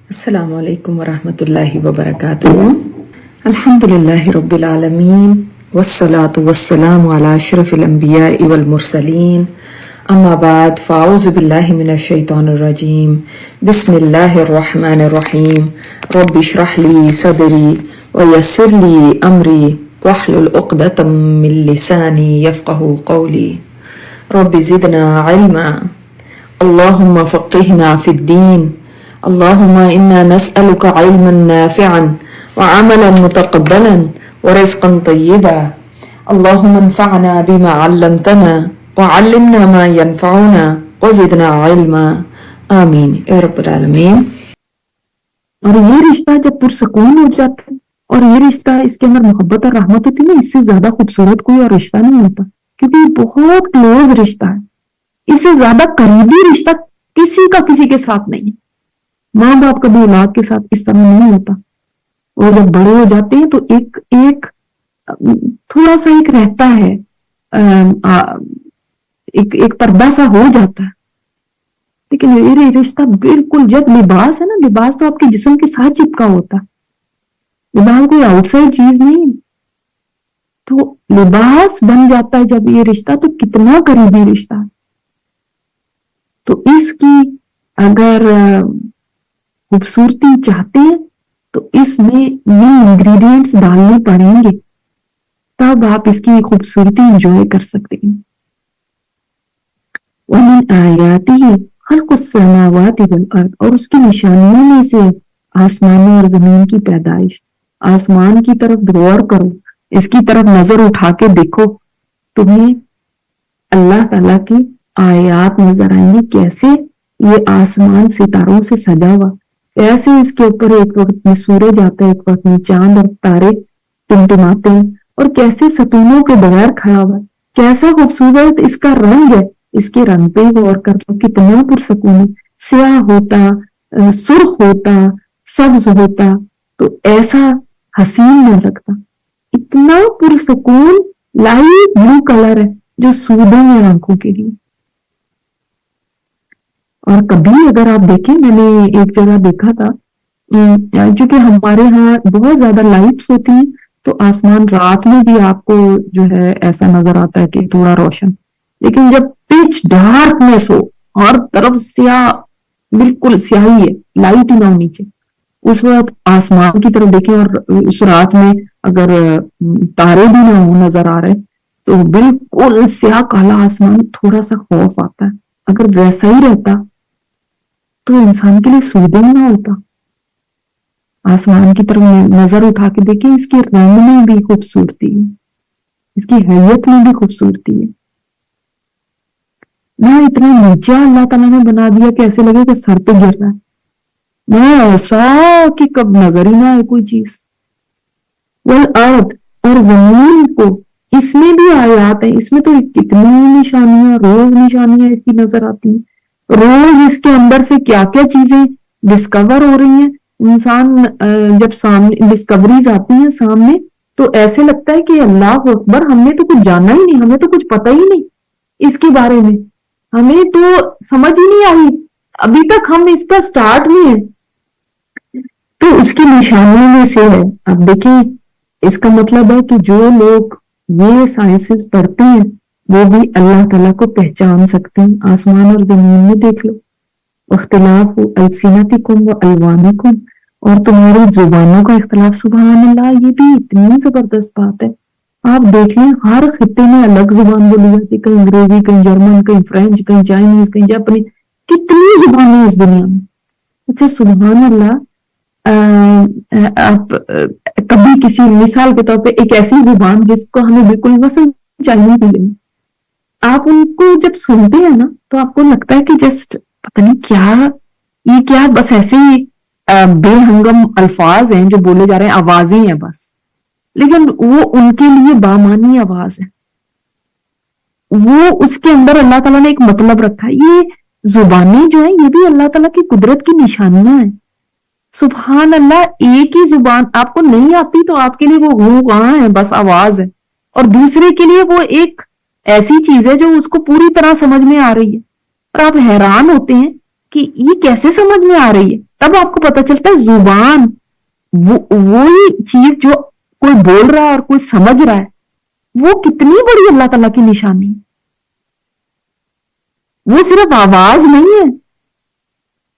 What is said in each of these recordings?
السلام علیکم ورحمۃ اللہ وبرکاتہ۔ الحمد للہ رب العالمین والصلاة والسلام علی اشرف الانبیاء والمرسلین، اما بعد فاعوذ باللہ من الشیطان الرجیم، بسم اللہ الرحمن الرحیم۔ رب اشرح لی صدری ویسر لی امری واحلل عقدۃ من لسانی یفقہوا قولی، رب زدنا علما، اللہم فقہنا فی الدین، اللهم إنا نسألك علما نافعا وعملا متقبلا ورزقا طيبا، اللهم انفعنا بما علمتنا وعلمنا ما ينفعنا وزدنا علما، آمین اے رب العالمین۔ اور یہ رشتہ جب پرسکون ہو جاتا ہے اور یہ رشتہ اس کے اندر محبت اور رحمت ہوتی ہے نا، اس سے زیادہ خوبصورت کوئی اور رشتہ نہیں ہوتا، کیونکہ یہ بہت کلوز رشتہ ہے۔ اس سے زیادہ قریبی رشتہ کسی کا کسی کے ساتھ نہیں ہے۔ ماں باپ کا بھی اولاد کے ساتھ اس طرح نہیں ہوتا، اور جب بڑے ہو جاتے ہیں تو ایک تھوڑا سا ایک رہتا ہے، ایک پردہ سا ہو جاتا ہے، لیکن یہ رشتہ بالکل، جب لباس ہے نا، لباس تو آپ کے جسم کے ساتھ چپکا ہوتا ہے، لباس کوئی آؤٹ سائڈ چیز نہیں، تو لباس بن جاتا ہے جب یہ رشتہ، تو کتنا قریبی رشتہ ہے۔ تو اس کی اگر خوبصورتی چاہتے ہیں تو اس میں یہ انگریڈینٹس ڈالنے پڑیں گے، تب آپ اس کی خوبصورتی انجوائے کر سکتے ہیں۔ وَمِنْ آیَاتِهِ خَلْقُ السَّمَاوَاتِ وَالْأَرْضِ، اور اس کی نشانیوں میں سے آسمانوں اور زمین کی پیدائش۔ آسمان کی طرف غور کرو، اس کی طرف نظر اٹھا کے دیکھو، تمہیں اللہ تعالیٰ کی آیات نظر آئیں گی، کیسے یہ آسمان ستاروں سے سجا ہوا، ایسے اس کے اوپر ایک وقت میں سورج آتا ہے، ایک وقت میں چاند اور تارے ٹمٹماتے ہیں، اور کیسے ستونوں کے بغیر کھڑا ہوا ہے، کیسا خوبصورت اس کا رنگ ہے، اس کے رنگ پہ غور کر لو، کتنا پرسکون ہے۔ سیاہ ہوتا، سرخ ہوتا، سبز ہوتا تو ایسا حسین نہ لگتا، اتنا پرسکون لائٹ بلو کلر ہے جو سودھنگ ہے آنکھوں کے لیے۔ اور کبھی اگر آپ دیکھیں، میں نے ایک جگہ دیکھا تھا، چونکہ ہمارے ہاں بہت زیادہ لائٹس ہوتی ہیں تو آسمان رات میں بھی آپ کو جو ہے ایسا نظر آتا ہے کہ تھوڑا روشن، لیکن جب پچ ڈارکنیس ہو اور طرف سیاہ، بالکل سیاہی ہے، لائٹ ہی نہ ہو نیچے، اس وقت آسمان کی طرف دیکھیں، اور اس رات میں اگر تارے بھی نہ ہو نظر آ رہے تو بالکل سیاہ کالا آسمان، تھوڑا سا خوف آتا ہے۔ اگر ویسا ہی رہتا تو انسان کے لیے سودھنگ نہ ہوتا۔ آسمان کی طرف نظر اٹھا کے دیکھیں، اس کے رنگ میں بھی خوبصورتی ہے، اس کی حیت میں بھی خوبصورتی ہے۔ نہ اتنا نیچا اللہ تعالیٰ نے بنا دیا کہ ایسے لگے کہ سر پہ گر رہا ہے، نہ ایسا کہ کب نظر ہی نہ آئے کوئی چیز۔ والارض، اور زمین کو، اس میں بھی آیات ہیں، اس میں تو کتنی نشانیاں، روز نشانیاں اس کی نظر آتی ہیں، روز اس کے اندر سے کیا کیا چیزیں ڈسکور ہو رہی ہیں۔ انسان جب سامنے ڈسکوریز آتی ہیں سامنے تو ایسے لگتا ہے کہ اللہ اکبر، ہم نے تو کچھ جانا ہی نہیں، ہمیں تو کچھ پتہ ہی نہیں اس کے بارے میں، ہمیں تو سمجھ ہی نہیں آئی، ابھی تک ہم اس کا سٹارٹ نہیں ہے۔ تو اس کی نشانیوں میں سے ہے، اب دیکھیں، اس کا مطلب ہے کہ جو لوگ یہ سائنسز پڑھتے ہیں وہ بھی اللہ تعالیٰ کو پہچان سکتے ہیں۔ آسمان اور زمین میں دیکھ لو، اختلاف السنتکم و الوانکم، اور تمہاری زبانوں کا اختلاف، سبحان اللہ، یہ بھی اتنی زبردست بات ہے۔ آپ دیکھ لیں، ہر خطے میں الگ زبان بولی جاتی، کہیں انگریزی، کہیں جرمن، کہیں فرینچ، کہیں چائنیز، کہیں جاپنی، کتنی زبانیں اس دنیا میں۔ اچھا سبحان اللہ، آپ کبھی کسی مثال کے طور پہ ایک ایسی زبان جس کو ہمیں بالکل مثلا چائنیز ہی لیں، آپ ان کو جب سنتے ہیں نا تو آپ کو لگتا ہے کہ جسٹ پتہ نہیں کیا، یہ کیا بس ایسے ہی بے ہنگم الفاظ ہیں جو بولے جا رہے ہیں، آوازیں ہیں بس، لیکن وہ ان کے لیے بامانی آواز ہے، وہ اس کے اندر اللہ تعالیٰ نے ایک مطلب رکھا ہے۔ یہ زبانیں جو ہیں یہ بھی اللہ تعالیٰ کی قدرت کی نشانیاں ہیں۔ سبحان اللہ، ایک ہی زبان آپ کو نہیں آتی تو آپ کے لیے وہ وہاں ہے، بس آواز ہے، اور دوسرے کے لیے وہ ایک ایسی چیز ہے جو اس کو پوری طرح سمجھ میں آ رہی ہے، اور آپ حیران ہوتے ہیں کہ یہ کیسے سمجھ میں آ رہی ہے۔ تب آپ کو پتا چلتا ہے زبان وہی چیز جو کوئی بول رہا ہے اور کوئی سمجھ رہا ہے وہ کتنی بڑی اللہ تعالیٰ کی نشانی. وہ صرف آواز نہیں ہے،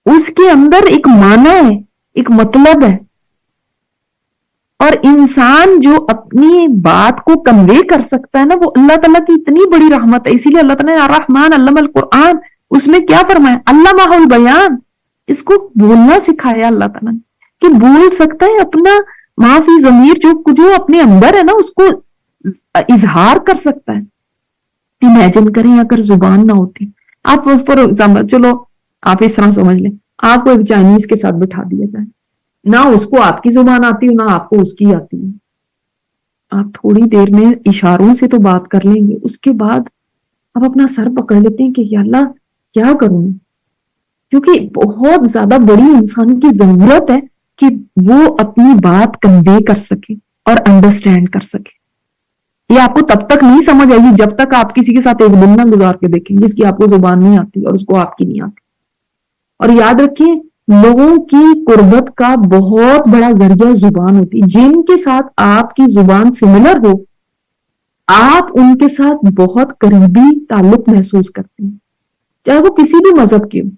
اس کے اندر ایک معنی ہے، ایک مطلب ہے. اور انسان جو اپنی بات کو کنوے کر سکتا ہے نا، وہ اللہ تعالیٰ کی اتنی بڑی رحمت ہے. اسی لیے اللہ تعالیٰ نے الرحمن علم القرآن، اس میں کیا فرمایا؟ علمہ البیان، اس کو بولنا سکھایا اللہ تعالیٰ نے کہ بول سکتا ہے، اپنا ما فی ضمیر جو اپنے اندر ہے نا اس کو اظہار کر سکتا ہے. امیجن کریں اگر زبان نہ ہوتی. آپ فار ایگزامپل، چلو آپ اس طرح سمجھ لیں، آپ کو ایک چائنیز کے ساتھ بٹھا دیا جائے، نہ اس کو آپ کی زبان آتی ہے نہ آپ کو اس کی آتی ہے. آپ تھوڑی دیر میں اشاروں سے تو بات کر لیں گے، اس کے بعد آپ اپنا سر پکڑ لیتے ہیں کہ یا اللہ کیا کروں، کیونکہ بہت زیادہ بڑی انسان کی ضرورت ہے کہ وہ اپنی بات کنوے کر سکے اور انڈرسٹینڈ کر سکے. یہ آپ کو تب تک نہیں سمجھ آئے گی جب تک آپ کسی کے ساتھ ایک دن نہ گزار کے دیکھیں جس کی آپ کو زبان نہیں آتی اور اس کو آپ کی نہیں آتی. اور یاد رکھیں، لوگوں کی قربت کا بہت بڑا ذریعہ زبان ہوتی ہے. جن کے ساتھ آپ کی زبان سملر ہو، آپ ان کے ساتھ بہت قریبی تعلق محسوس کرتے ہیں، چاہے وہ کسی بھی مذہب کے ہو.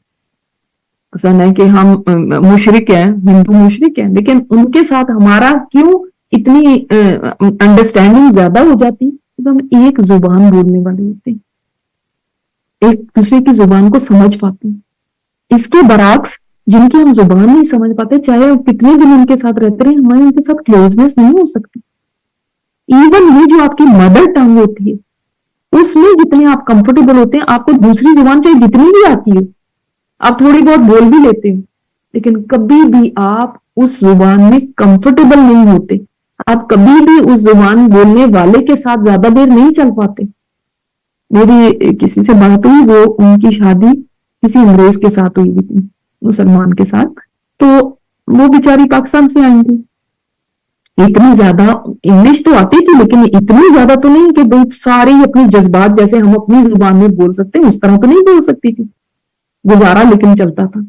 ایسا نہیں کہ ہم مشرک ہیں، ہندو مشرک ہیں، لیکن ان کے ساتھ ہمارا کیوں اتنی انڈرسٹینڈنگ زیادہ ہو جاتی ہے؟ ہم ایک زبان بولنے والے ہوتے ہیں، ایک دوسرے کی زبان کو سمجھ پاتے ہیں. اس کے برعکس جن کی ہم زبان نہیں سمجھ پاتے، چاہے کتنے دن ان کے ساتھ رہتے رہے، ہماری ان کے ساتھ کلوزنس نہیں ہو سکتی. ایون یہ جو آپ کی مدر ٹنگ ہوتی ہے، اس میں جتنے آپ کمفرٹیبل ہوتے ہیں، آپ کو دوسری زبان چاہے جتنی بھی آتی ہے، آپ تھوڑی بہت بول بھی لیتے ہیں، لیکن کبھی بھی آپ اس زبان میں کمفرٹیبل نہیں ہوتے. آپ کبھی بھی اس زبان بولنے والے کے ساتھ زیادہ دیر نہیں چل پاتے. میری کسی سے بات ہوئی، وہ ان کی شادی کسی انگریز کے ساتھ ہوئی تھی، مسلمان کے ساتھ. تو وہ بیچاری پاکستان سے آئی تھی. اتنی زیادہ انگلش تو آتی تھی لیکن اتنی زیادہ تو نہیں کہ بھائی سارے اپنے جذبات جیسے ہم اپنی زبان میں بول سکتے ہیں اس طرح تو نہیں بول سکتی تھی، گزارا لیکن چلتا تھا.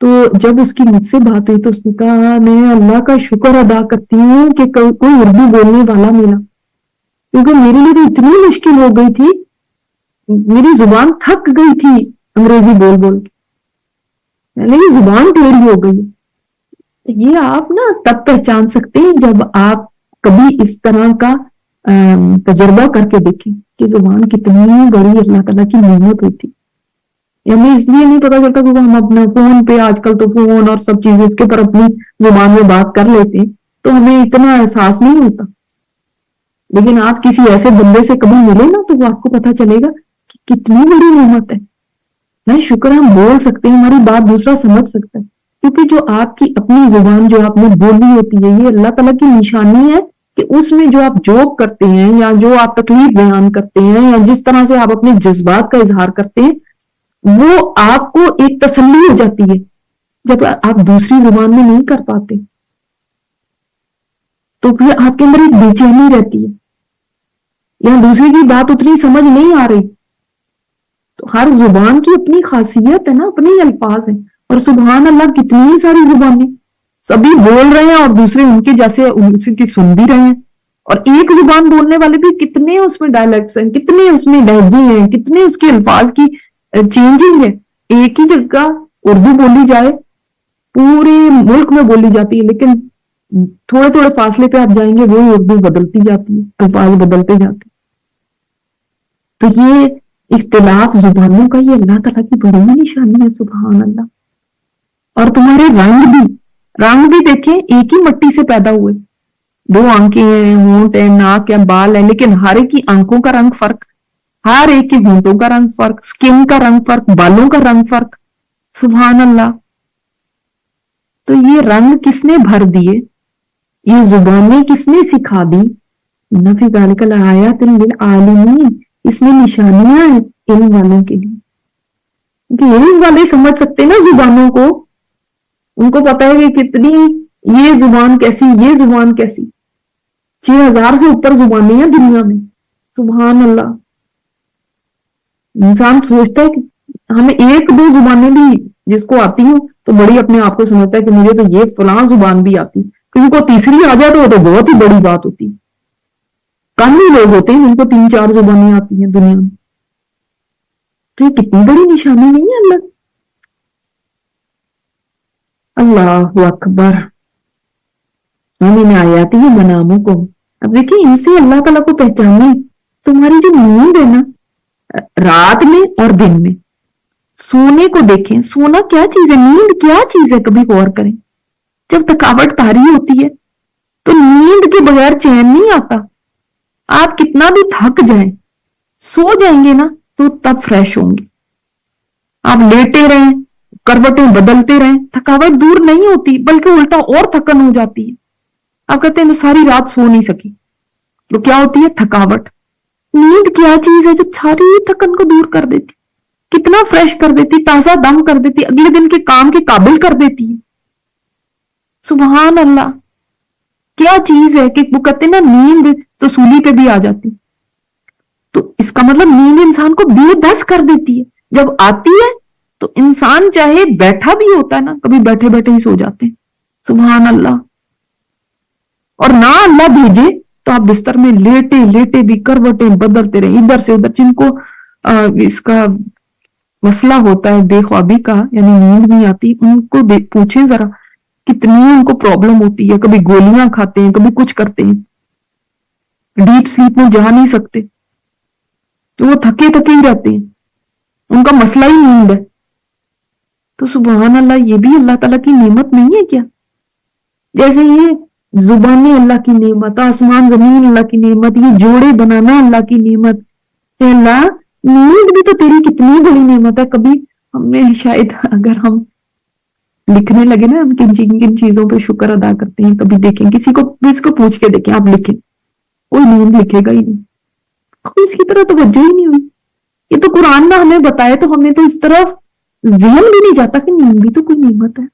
تو جب اس کی مجھ سے بات ہوئی تو اس نے کہا میں اللہ کا شکر ادا کرتی ہوں کہ کوئی اردو بولنے والا ملا، کیونکہ میرے لیے تو اتنی مشکل ہو گئی تھی، میری زبان تھک گئی تھی انگریزی بول بول کے، میری زبان ٹیڑھی ہو گئی. یہ آپ نا تب پہچان سکتے ہیں جب آپ کبھی اس طرح کا تجربہ کر کے دیکھیں کہ زبان کتنی بڑی اللہ تعالیٰ کی نعمت ہوتی. ہمیں اس لیے نہیں پتا چلتا کیونکہ ہم اپنے فون پہ، آج کل تو فون اور سب چیزیں اس کے پر اپنی زبان میں بات کر لیتے ہیں تو ہمیں اتنا احساس نہیں ہوتا. لیکن آپ کسی ایسے بندے سے کبھی ملے نا تو وہ آپ کو پتا چلے گا کہ کتنی بڑی نعمت ہے. میں شکر ہم بول سکتے ہیں، ہماری بات دوسرا سمجھ سکتا ہے، کیونکہ جو آپ کی اپنی زبان جو آپ نے بولی ہوتی ہے، یہ اللہ تعالیٰ کی نشانی ہے کہ اس میں جو آپ جوک کرتے ہیں یا جو آپ تکلیف بیان کرتے ہیں یا جس طرح سے آپ اپنے جذبات کا اظہار کرتے ہیں، وہ آپ کو ایک تسلی ہو جاتی ہے جب آپ دوسری زبان میں نہیں کر پاتے. تو پھر آپ کے اندر ایک بے چینی رہتی ہے یا دوسرے کی بات اتنی سمجھ نہیں آ رہی. تو ہر زبان کی اپنی خاصیت ہے نا، اپنے الفاظ ہیں. اور سبحان اللہ کتنی ساری زبانیں، سبھی بول رہے ہیں اور دوسرے ان کے جیسے ان کی سن بھی رہے ہیں. اور ایک زبان بولنے والے بھی کتنے اس میں ڈائلیکٹس ہیں، کتنے اس میں لہجے ہیں، کتنے اس کے الفاظ کی چینجنگ ہے. ایک ہی جگہ اردو بولی جائے پورے ملک میں بولی جاتی ہے، لیکن تھوڑے تھوڑے فاصلے پہ آپ جائیں گے وہی اردو بدلتی جاتی ہے، الفاظ بدلتے جاتے. تو یہ اختلاف زبانوں کا یہ اللہ تعالیٰ کی بڑی نشانی ہے. سبحان اللہ. اور تمہارے رنگ بھی دیکھیں، ایک ہی مٹی سے پیدا ہوئے، دو آنکھیں ہیں، ہونٹ ہیں، ناک ہے، بال ہے، لیکن ہر ایک کی آنکھوں کا رنگ فرق، ہر ایک کے ہونٹوں کا رنگ فرق، سکن کا رنگ فرق، بالوں کا رنگ فرق. سبحان اللہ. تو یہ رنگ کس نے بھر دیے، یہ زبانیں کس نے سکھا دی؟ نفی ذالک لآیات للعالمین، اس میں نشانیاں ہیں علم والوں کے لیے، کیونکہ علم والے سمجھ سکتے نا زبانوں کو، ان کو پتا ہے کہ کتنی یہ زبان کیسی، یہ زبان کیسی. 6000 سے اوپر زبانیں ہیں دنیا میں. سبحان اللہ. انسان سوچتا ہے کہ ہمیں ایک دو زبانیں بھی جس کو آتی ہوں تو بڑی اپنے آپ کو سمجھتا ہے کہ مجھے تو یہ فلاں زبان بھی آتی، کسی کو تیسری آ جائے تو وہ تو بہت ہی بڑی بات ہوتی. کم ہی لوگ ہوتے ہیں جن کو 3-4 زبانیں آتی ہیں دنیا میں. تو یہ کتنی بڑی نشانی نہیں ہے اللہ. اللہ اکبر. ہمیں آیاتی ہے مناموں کو. اب دیکھیں ان سے اللہ تعالیٰ کو پہچاننے. تمہاری جو نیند ہے نا رات میں اور دن میں، سونے کو دیکھیں. سونا کیا چیز ہے، نیند کیا چیز ہے، کبھی غور کریں. جب تھکاوٹ طاری ہوتی ہے تو نیند کے بغیر چین نہیں آتا. آپ کتنا بھی تھک جائیں سو جائیں گے نا تو تب فریش ہوں گے. آپ لیٹے رہیں، کروٹیں بدلتے رہیں، تھکاوٹ دور نہیں ہوتی بلکہ الٹا اور تھکن ہو جاتی ہے. آپ کہتے ہیں میں ساری رات سو نہیں سکی، تو کیا ہوتی ہے؟ تھکاوٹ. نیند کیا چیز ہے جو ساری تھکن کو دور کر دیتی، کتنا فریش کر دیتی، تازہ دم کر دیتی، اگلے دن کے کام کے قابل کر دیتی ہے. سبحان اللہ. کیا چیز ہے کہ وہ کہتے ہیں نا نیند تو سولی پہ بھی آ جاتی. تو اس کا مطلب نیند انسان کو بے بس کر دیتی ہے. جب آتی ہے تو انسان چاہے بیٹھا بھی ہوتا ہے نا، کبھی بیٹھے بیٹھے ہی سو جاتے ہیں. سبحان اللہ. اور نہ اللہ بھیجے تو آپ بستر میں لیٹے لیٹے بھی کروٹیں بدلتے رہے ادھر سے ادھر. جن کو اس کا مسئلہ ہوتا ہے بے خوابی کا، یعنی نیند نہیں آتی، ان کو پوچھیں ذرا کتنی ان کو پرابلم ہوتی ہے. کبھی گولیاں کھاتے ہیں، کبھی کچھ کرتے ہیں، ڈیپ سلیپ میں جا نہیں سکتے تو وہ تھکے تھکے ہی رہتے ہیں. ان کا مسئلہ ہی نیند ہے. تو سبحان اللہ، یہ بھی اللہ تعالیٰ کی نعمت نہیں ہے کیا؟ جیسے یہ زبانیں اللہ کی نعمت، آسمان زمین اللہ کی نعمت، یہ جوڑے بنانا اللہ کی نعمت. اے اللہ نیند بھی تو تیری کتنی بڑی نعمت ہے. کبھی ہم نے شاید اگر ہم لکھنے لگے نا ہم کن چیزوں پہ شکر ادا کرتے ہیں، کبھی دیکھیں کسی کو پوچھ کے دیکھیں، آپ لکھیں، کوئی نیند لکھے گا ہی نہیں. کوئی اس کی طرح توجہ ہی نہیں ہوئی. یہ تو قرآن نہ ہمیں بتائے تو ہمیں تو اس طرف ذہن بھی نہیں جاتا کہ نیند بھی تو کوئی نعمت ہے.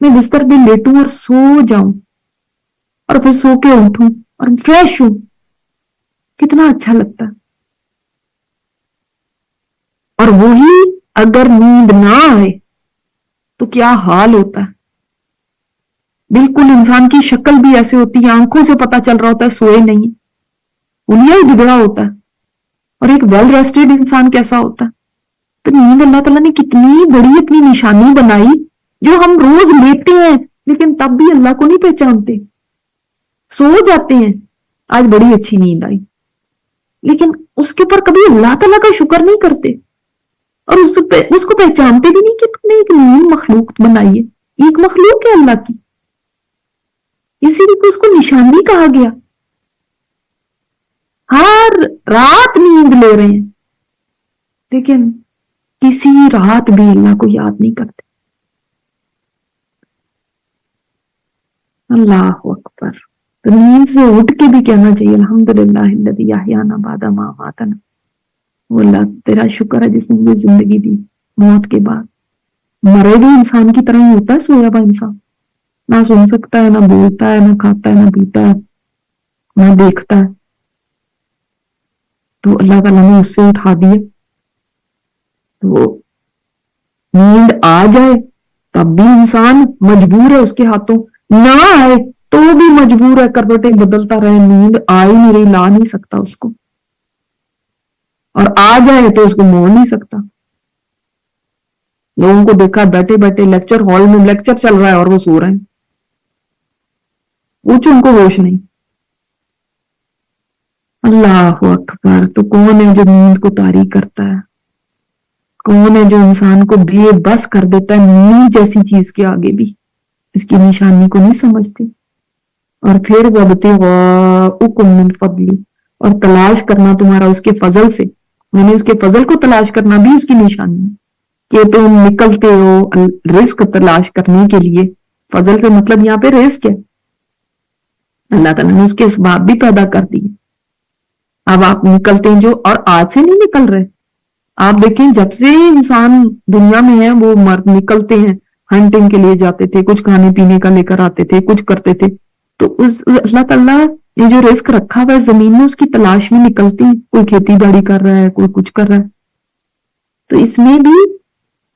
میں بستر پہ لیٹوں اور سو جاؤں اور پھر سو کے اٹھوں اور فریش ہوں، کتنا اچھا لگتا ہے. اور وہی اگر نیند نہ آئے تو کیا حال ہوتا ہے. بالکل انسان کی شکل بھی ایسے ہوتی ہے، آنکھوں سے پتا چل رہا ہوتا ہے سوئے نہیں، انہیں ہی بگڑا ہوتا ہے. اور ایک ویل ریسٹڈ انسان کیسا ہوتا ہے. تو نیند اللہ تعالیٰ نے کتنی بڑی اپنی نشانی بنائی جو ہم روز لیتے ہیں لیکن تب بھی اللہ کو نہیں پہچانتے. سو جاتے ہیں، آج بڑی اچھی نیند آئی، لیکن اس کے اوپر کبھی اللہ تعالیٰ کا شکر نہیں کرتے اور اس کو پہچانتے بھی نہیں کہ تم نے ایک نیند مخلوق بنائی ہے. ایک مخلوق ہے اللہ کی، اسی لیے اس کو نشانی کہا گیا. ہر رات نیند لے رہے ہیں لیکن کسی رات بھی اللہ کو یاد نہیں کرتے. اللہ اکبر. تو نیند سے اٹھ کے بھی کہنا چاہیے الحمدللہ الذی احیانا بعد ما اماتنا. وہ اللہ تیرا شکر ہے جس نے مجھے زندگی دی موت کے بعد. مرے بھی انسان کی طرح ہی ہوتا ہے سویا ہوا انسان، نہ سن سکتا ہے، نہ بولتا ہے، نہ کھاتا ہے، نہ پیتا ہے، نہ دیکھتا ہے. تو اللہ تعالیٰ نے اس سے اٹھا دیے. تو نیند آ جائے تب بھی انسان مجبور ہے اس کے ہاتھوں، نہ آئے تو بھی مجبور ہے کروٹیں بدلتا رہے. نیند آ ہی نہیں رہی، لا نہیں سکتا اس کو، اور آ جائے تو اس کو موڑ نہیں سکتا. لوگوں کو دیکھا بیٹھے بیٹھے لیکچر ہال میں لیکچر چل رہا ہے اور وہ سو رہے ہیں، کچھ ان کو ہوش نہیں. اللہ اکبر. تو کون ہے جو نیند کو طاری کرتا ہے؟ کون ہے جو انسان کو بے بس کر دیتا ہے نیند جیسی چیز کے آگے بھی اس کی نشانی کو نہیں سمجھتے. اور پھر وَابْتِغَاءُکُم مِّن فَضْلِهِ، اور تلاش کرنا تمہارا اس کے فضل سے، یعنی اس کے فضل کو تلاش کرنا بھی اس کی نشانی ہے کہ تم نکلتے ہو رزق تلاش کرنے کے لیے. فضل سے مطلب یہاں پہ رزق ہے. اللہ تعالیٰ نے اس کے اسباب بھی پیدا کر دیے. اب آپ نکلتے ہیں جو، اور آج سے نہیں نکل رہے. آپ دیکھیں جب سے انسان دنیا میں ہے وہ مرد نکلتے ہیں، ہنٹنگ کے لیے جاتے تھے، کچھ کھانے پینے کا لے کر آتے تھے، کچھ کرتے تھے. تو اللہ تعالیٰ نے جو رزق رکھا ہوا ہے زمین میں اس کی تلاش میں نکلتے ہیں. کوئی کھیتی باڑی کر رہا ہے، کوئی کچھ کر رہا ہے. تو اس میں بھی